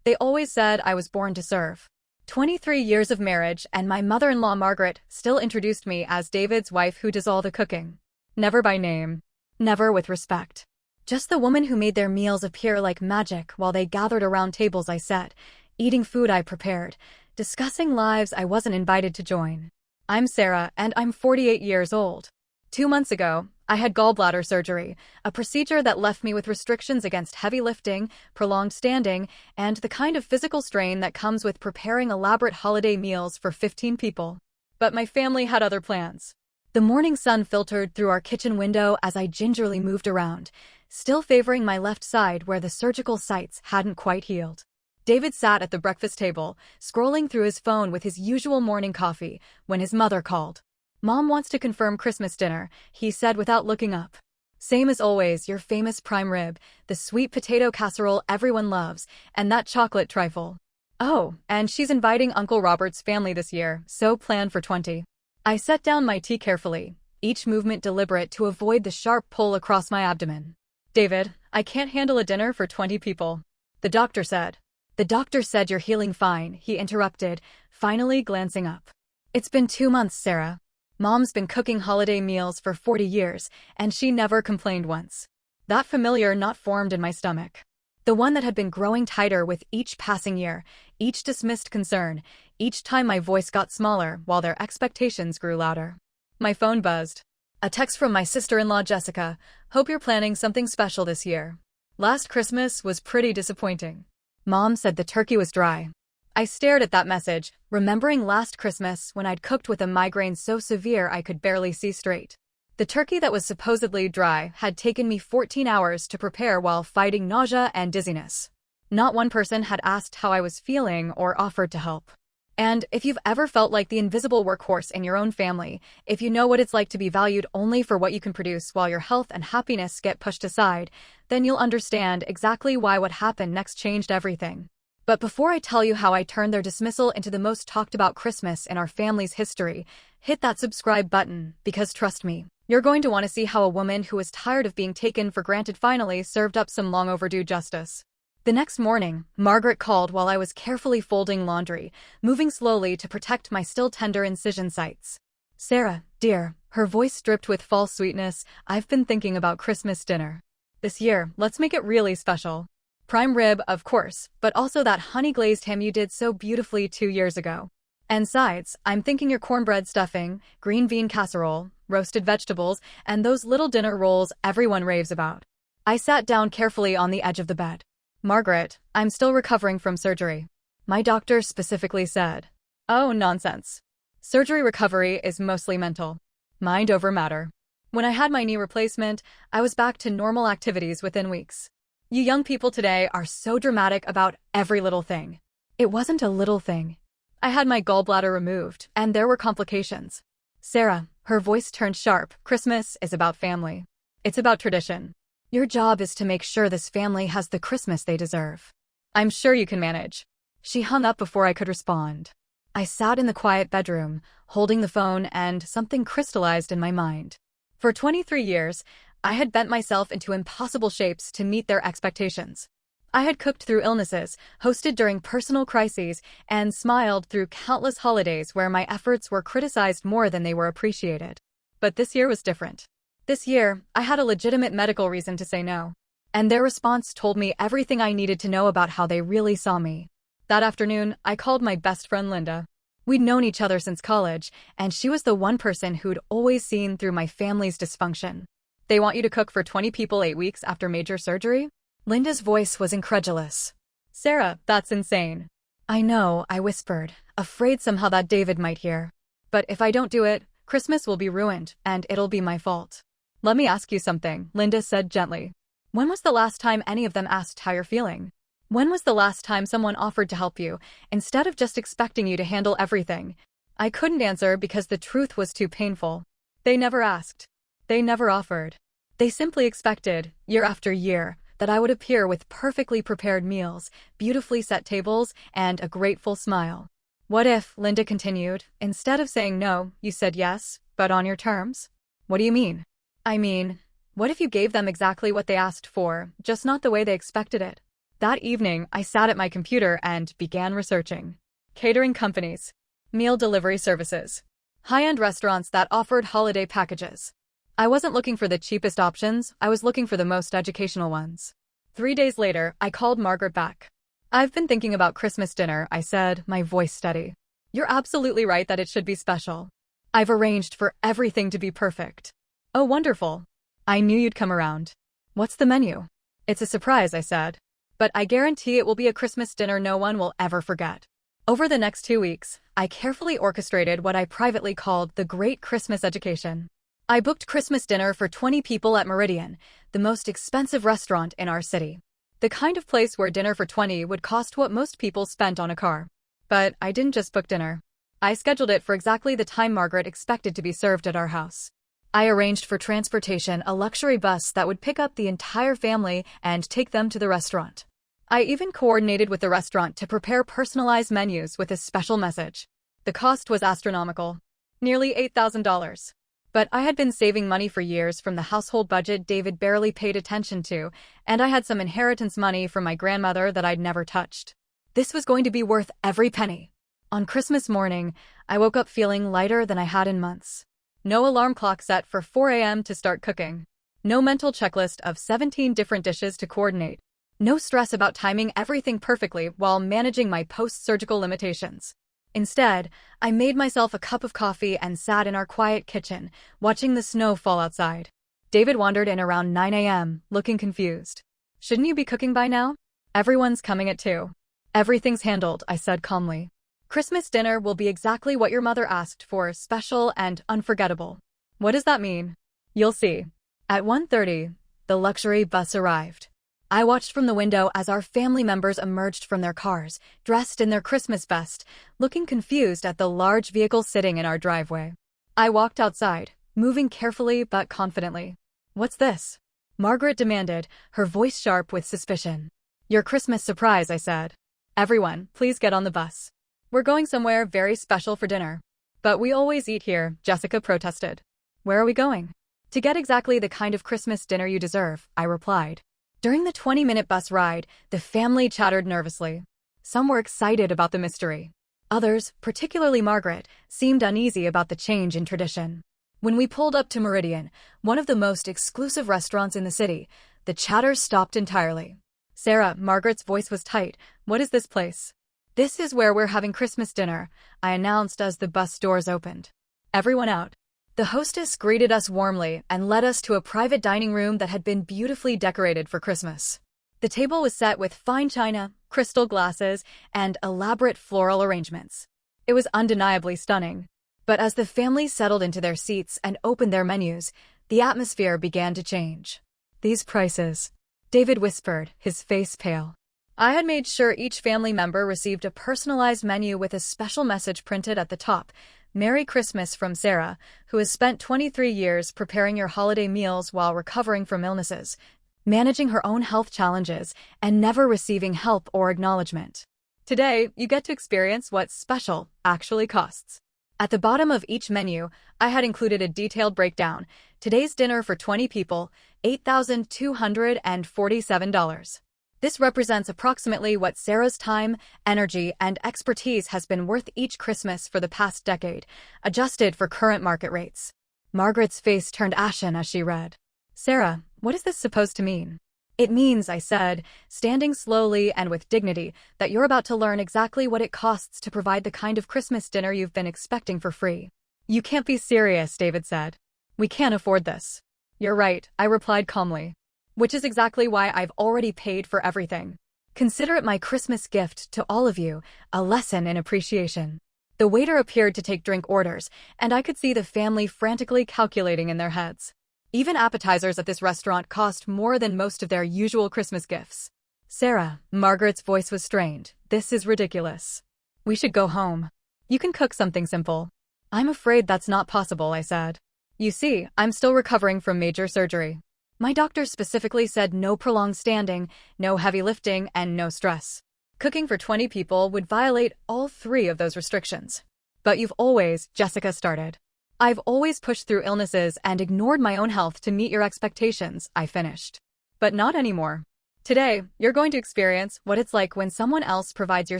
They always said I was born to serve. 23 years of marriage, and my mother-in-law Margaret still introduced me as David's wife who does all the cooking. Never by name. Never with respect. Just the woman who made their meals appear like magic while they gathered around tables I set, eating food I prepared, discussing lives I wasn't invited to join. I'm Sarah, and I'm 48 years old. 2 months ago, I had gallbladder surgery, a procedure that left me with restrictions against heavy lifting, prolonged standing, and the kind of physical strain that comes with preparing elaborate holiday meals for 15 people. But my family had other plans. The morning sun filtered through our kitchen window as I gingerly moved around, still favoring my left side where the surgical sites hadn't quite healed. David sat at the breakfast table, scrolling through his phone with his usual morning coffee, when his mother called. "Mom wants to confirm Christmas dinner," he said without looking up. "Same as always, your famous prime rib, the sweet potato casserole everyone loves, and that chocolate trifle. Oh, and she's inviting Uncle Robert's family this year, so plan for 20. I set down my tea carefully, each movement deliberate to avoid the sharp pull across my abdomen. "David, I can't handle a dinner for 20 people. The doctor said." "The doctor said you're healing fine," he interrupted, finally glancing up. "It's been 2 months, Sarah. Mom's been cooking holiday meals for 40 years, and she never complained once." That familiar knot formed in my stomach. The one that had been growing tighter with each passing year, each dismissed concern, each time my voice got smaller while their expectations grew louder. My phone buzzed. A text from my sister-in-law Jessica. "Hope you're planning something special this year. Last Christmas was pretty disappointing. Mom said the turkey was dry." I stared at that message, remembering last Christmas when I'd cooked with a migraine so severe I could barely see straight. The turkey that was supposedly dry had taken me 14 hours to prepare while fighting nausea and dizziness. Not one person had asked how I was feeling or offered to help. And if you've ever felt like the invisible workhorse in your own family, if you know what it's like to be valued only for what you can produce while your health and happiness get pushed aside, then you'll understand exactly why what happened next changed everything. But before I tell you how I turned their dismissal into the most talked about Christmas in our family's history, hit that subscribe button, because trust me, you're going to want to see how a woman who was tired of being taken for granted finally served up some long overdue justice. The next morning, Margaret called while I was carefully folding laundry, moving slowly to protect my still tender incision sites. "Sarah, dear," her voice dripped with false sweetness, "I've been thinking about Christmas dinner. This year, let's make it really special. Prime rib, of course, but also that honey-glazed ham you did so beautifully 2 years ago. And sides, I'm thinking your cornbread stuffing, green bean casserole, roasted vegetables, and those little dinner rolls everyone raves about." I sat down carefully on the edge of the bed. "Margaret, I'm still recovering from surgery. My doctor specifically said." "Oh, nonsense. Surgery recovery is mostly mental. Mind over matter. When I had my knee replacement, I was back to normal activities within weeks. You young people today are so dramatic about every little thing. It wasn't a little thing. I had my gallbladder removed, and there were complications. Sarah," her voice turned sharp, "Christmas is about family. It's about tradition. Your job is to make sure this family has the Christmas they deserve. I'm sure you can manage." She hung up before I could respond. I sat in the quiet bedroom, holding the phone, and something crystallized in my mind. For 23 years, I had bent myself into impossible shapes to meet their expectations. I had cooked through illnesses, hosted during personal crises, and smiled through countless holidays where my efforts were criticized more than they were appreciated. But this year was different. This year, I had a legitimate medical reason to say no. And their response told me everything I needed to know about how they really saw me. That afternoon, I called my best friend Linda. We'd known each other since college, and she was the one person who'd always seen through my family's dysfunction. "They want you to cook for 20 people 8 weeks after major surgery?" Linda's voice was incredulous. "Sarah, that's insane." "I know," I whispered, afraid somehow that David might hear. "But if I don't do it, Christmas will be ruined, and it'll be my fault." "Let me ask you something," Linda said gently. "When was the last time any of them asked how you're feeling? When was the last time someone offered to help you, instead of just expecting you to handle everything?" I couldn't answer because the truth was too painful. They never asked. They never offered. They simply expected, year after year, that I would appear with perfectly prepared meals, beautifully set tables, and a grateful smile. "What if," Linda continued, "instead of saying no, you said yes, but on your terms?" "What do you mean?" "I mean, what if you gave them exactly what they asked for, just not the way they expected it? That evening, I sat at my computer and began researching catering companies, meal delivery services, high-end restaurants that offered holiday packages. I wasn't looking for the cheapest options, I was looking for the most educational ones. 3 days later, I called Margaret back. "I've been thinking about Christmas dinner," I said, my voice steady. "You're absolutely right that it should be special. I've arranged for everything to be perfect." "Oh, wonderful. I knew you'd come around. What's the menu?" "It's a surprise," I said. "But I guarantee it will be a Christmas dinner no one will ever forget." Over the next 2 weeks, I carefully orchestrated what I privately called the Great Christmas Education. I booked Christmas dinner for 20 people at Meridian, the most expensive restaurant in our city. The kind of place where dinner for 20 would cost what most people spent on a car. But I didn't just book dinner. I scheduled it for exactly the time Margaret expected to be served at our house. I arranged for transportation, a luxury bus that would pick up the entire family and take them to the restaurant. I even coordinated with the restaurant to prepare personalized menus with a special message. The cost was astronomical, nearly $8,000. But I had been saving money for years from the household budget David barely paid attention to, and I had some inheritance money from my grandmother that I'd never touched. This was going to be worth every penny. On Christmas morning, I woke up feeling lighter than I had in months. No alarm clock set for 4 a.m. to start cooking. No mental checklist of 17 different dishes to coordinate. No stress about timing everything perfectly while managing my post-surgical limitations. Instead, I made myself a cup of coffee and sat in our quiet kitchen, watching the snow fall outside. David wandered in around 9 a.m., looking confused. "Shouldn't you be cooking by now? Everyone's coming at 2. "Everything's handled," I said calmly. "Christmas dinner will be exactly what your mother asked for, special and unforgettable." "What does that mean?" "You'll see." At 1:30, the luxury bus arrived. I watched from the window as our family members emerged from their cars, dressed in their Christmas best, looking confused at the large vehicle sitting in our driveway. I walked outside, moving carefully but confidently. "What's this?" Margaret demanded, her voice sharp with suspicion. "Your Christmas surprise," I said. "Everyone, please get on the bus. We're going somewhere very special for dinner." "But we always eat here," Jessica protested. "Where are we going?" "To get exactly the kind of Christmas dinner you deserve," I replied. During the 20-minute bus ride, the family chattered nervously. Some were excited about the mystery. Others, particularly Margaret, seemed uneasy about the change in tradition. When we pulled up to Meridian, one of the most exclusive restaurants in the city, the chatter stopped entirely. "Sarah," Margaret's voice was tight, "what is this place?" "This is where we're having Christmas dinner," I announced as the bus doors opened. "Everyone out." The hostess greeted us warmly and led us to a private dining room that had been beautifully decorated for Christmas. The table was set with fine china, crystal glasses, and elaborate floral arrangements. It was undeniably stunning. But as the family settled into their seats and opened their menus, the atmosphere began to change. "These prices," David whispered, his face pale. I had made sure each family member received a personalized menu with a special message printed at the top. "Merry Christmas from Sarah, who has spent 23 years preparing your holiday meals while recovering from illnesses, managing her own health challenges, and never receiving help or acknowledgement. Today, you get to experience what special actually costs." At the bottom of each menu, I had included a detailed breakdown. Today's dinner for 20 people, $8,247. This represents approximately what Sarah's time, energy, and expertise has been worth each Christmas for the past decade, adjusted for current market rates. Margaret's face turned ashen as she read. "Sarah, what is this supposed to mean?" "It means," I said, standing slowly and with dignity, "that you're about to learn exactly what it costs to provide the kind of Christmas dinner you've been expecting for free." "You can't be serious," David said. "We can't afford this." "You're right," I replied calmly. "Which is exactly why I've already paid for everything. Consider it my Christmas gift to all of you, a lesson in appreciation." The waiter appeared to take drink orders, and I could see the family frantically calculating in their heads. Even appetizers at this restaurant cost more than most of their usual Christmas gifts. "Sarah," Margaret's voice was strained, "this is ridiculous. We should go home. You can cook something simple." "I'm afraid that's not possible," I said. "You see, I'm still recovering from major surgery. My doctor specifically said no prolonged standing, no heavy lifting, and no stress. Cooking for 20 people would violate all 3 of those restrictions." "But you've always," Jessica started. "I've always pushed through illnesses and ignored my own health to meet your expectations," I finished. "But not anymore. Today, you're going to experience what it's like when someone else provides your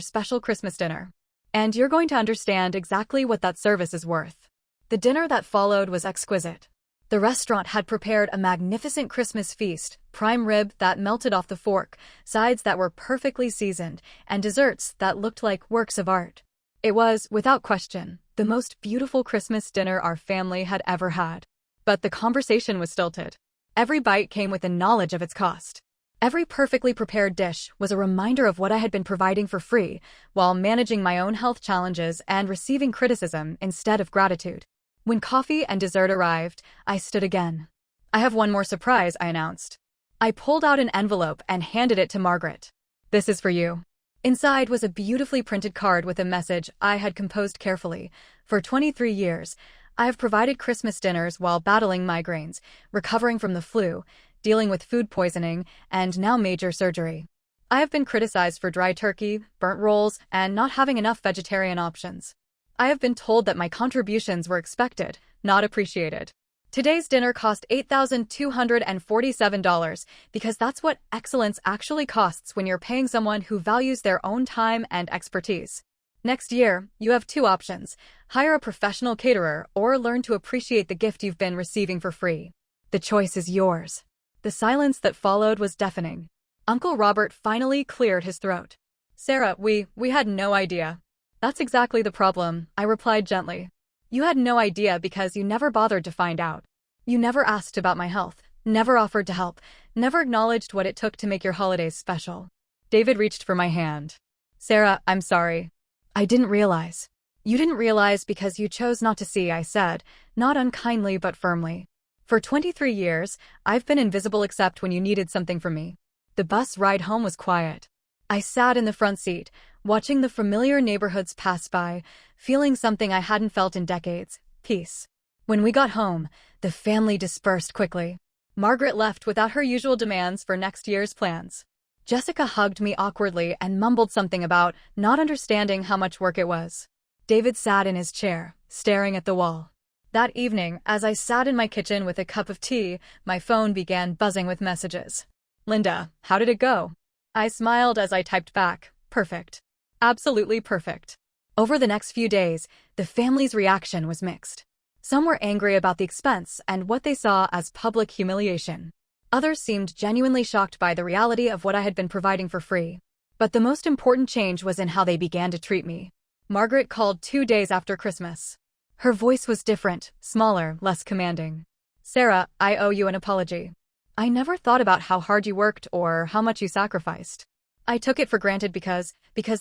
special Christmas dinner. And you're going to understand exactly what that service is worth. The dinner that followed was exquisite. The restaurant had prepared a magnificent Christmas feast, prime rib that melted off the fork, sides that were perfectly seasoned, and desserts that looked like works of art. It was, without question, the most beautiful Christmas dinner our family had ever had. But the conversation was stilted. Every bite came with the knowledge of its cost. Every perfectly prepared dish was a reminder of what I had been providing for free, while managing my own health challenges and receiving criticism instead of gratitude. When coffee and dessert arrived, I stood again. "I have one more surprise," I announced. I pulled out an envelope and handed it to Margaret. "This is for you." Inside was a beautifully printed card with a message I had composed carefully. "For 23 years, I have provided Christmas dinners while battling migraines, recovering from the flu, dealing with food poisoning, and now major surgery. I have been criticized for dry turkey, burnt rolls, and not having enough vegetarian options. I have been told that my contributions were expected, not appreciated. Today's dinner cost $8,247 because that's what excellence actually costs when you're paying someone who values their own time and expertise. Next year, you have two options: hire a professional caterer or learn to appreciate the gift you've been receiving for free. The choice is yours." The silence that followed was deafening. Uncle Robert finally cleared his throat. "Sarah, we had no idea." "That's exactly the problem," I replied gently. "You had no idea because you never bothered to find out. You never asked about my health, never offered to help, never acknowledged what it took to make your holidays special." David reached for my hand. "Sarah, I'm sorry. I didn't realize." "You didn't realize because you chose not to see," I said, not unkindly but firmly. "For 23 years, I've been invisible except when you needed something from me." The bus ride home was quiet. I sat in the front seat, watching the familiar neighborhoods pass by, feeling something I hadn't felt in decades: peace. When we got home, the family dispersed quickly. Margaret left without her usual demands for next year's plans. Jessica hugged me awkwardly and mumbled something about not understanding how much work it was. David sat in his chair, staring at the wall. That evening, as I sat in my kitchen with a cup of tea, my phone began buzzing with messages. "Linda, how did it go?" I smiled as I typed back, "Perfect. Absolutely perfect." Over the next few days, the family's reaction was mixed. Some were angry about the expense and what they saw as public humiliation. Others seemed genuinely shocked by the reality of what I had been providing for free. But the most important change was in how they began to treat me. Margaret called 2 days after Christmas. Her voice was different, smaller, less commanding. "Sarah, I owe you an apology. I never thought about how hard you worked or how much you sacrificed. I took it for granted because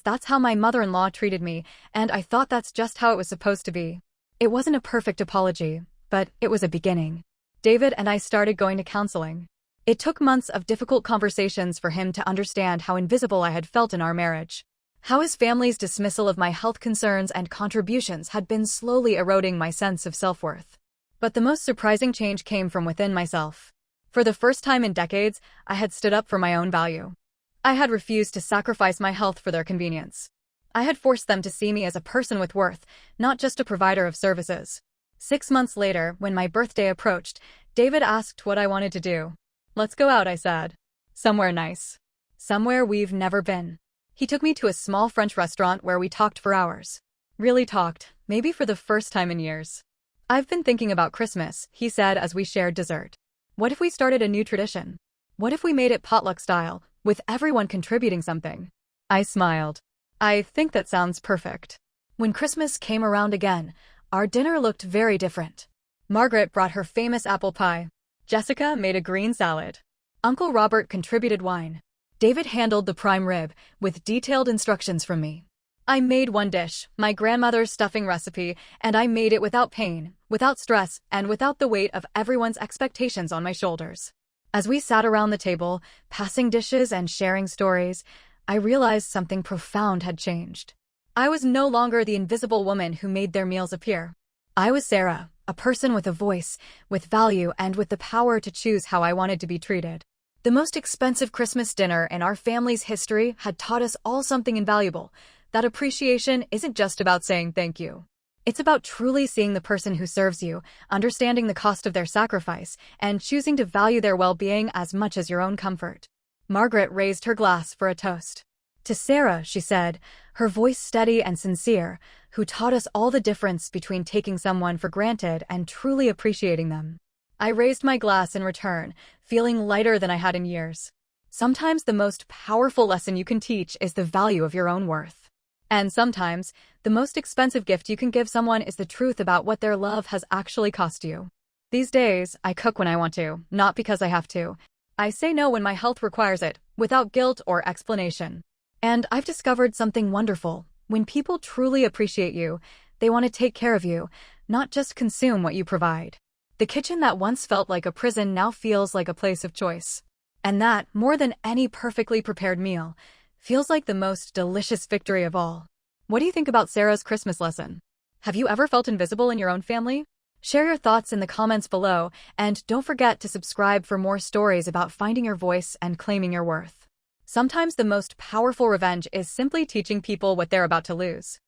that's how my mother-in-law treated me, and I thought that's just how it was supposed to be." It wasn't a perfect apology, but it was a beginning. David and I started going to counseling. It took months of difficult conversations for him to understand how invisible I had felt in our marriage. How his family's dismissal of my health concerns and contributions had been slowly eroding my sense of self-worth. But the most surprising change came from within myself. For the first time in decades, I had stood up for my own value. I had refused to sacrifice my health for their convenience. I had forced them to see me as a person with worth, not just a provider of services. 6 months later, when my birthday approached, David asked what I wanted to do. "Let's go out," I said. "Somewhere nice. Somewhere we've never been." He took me to a small French restaurant where we talked for hours. Really talked, maybe for the first time in years. "I've been thinking about Christmas," he said as we shared dessert. "What if we started a new tradition? What if we made it potluck style, with everyone contributing something?" I smiled. "I think that sounds perfect." When Christmas came around again, our dinner looked very different. Margaret brought her famous apple pie. Jessica made a green salad. Uncle Robert contributed wine. David handled the prime rib, with detailed instructions from me. I made one dish, my grandmother's stuffing recipe, and I made it without pain, without stress, and without the weight of everyone's expectations on my shoulders. As we sat around the table, passing dishes and sharing stories, I realized something profound had changed. I was no longer the invisible woman who made their meals appear. I was Sarah, a person with a voice, with value, and with the power to choose how I wanted to be treated. The most expensive Christmas dinner in our family's history had taught us all something invaluable: that appreciation isn't just about saying thank you. It's about truly seeing the person who serves you, understanding the cost of their sacrifice, and choosing to value their well-being as much as your own comfort. Margaret raised her glass for a toast. To Sarah, she said, her voice steady and sincere, who taught us all the difference between taking someone for granted and truly appreciating them. I raised my glass in return, feeling lighter than I had in years. Sometimes the most powerful lesson you can teach is the value of your own worth. And sometimes, the most expensive gift you can give someone is the truth about what their love has actually cost you. These days, I cook when I want to, not because I have to. I say no when my health requires it, without guilt or explanation. And I've discovered something wonderful. When people truly appreciate you, they want to take care of you, not just consume what you provide. The kitchen that once felt like a prison now feels like a place of choice. And that, more than any perfectly prepared meal, feels like the most delicious victory of all. What do you think about Sarah's Christmas lesson? Have you ever felt invisible in your own family? Share your thoughts in the comments below, and don't forget to subscribe for more stories about finding your voice and claiming your worth. Sometimes the most powerful revenge is simply teaching people what they're about to lose.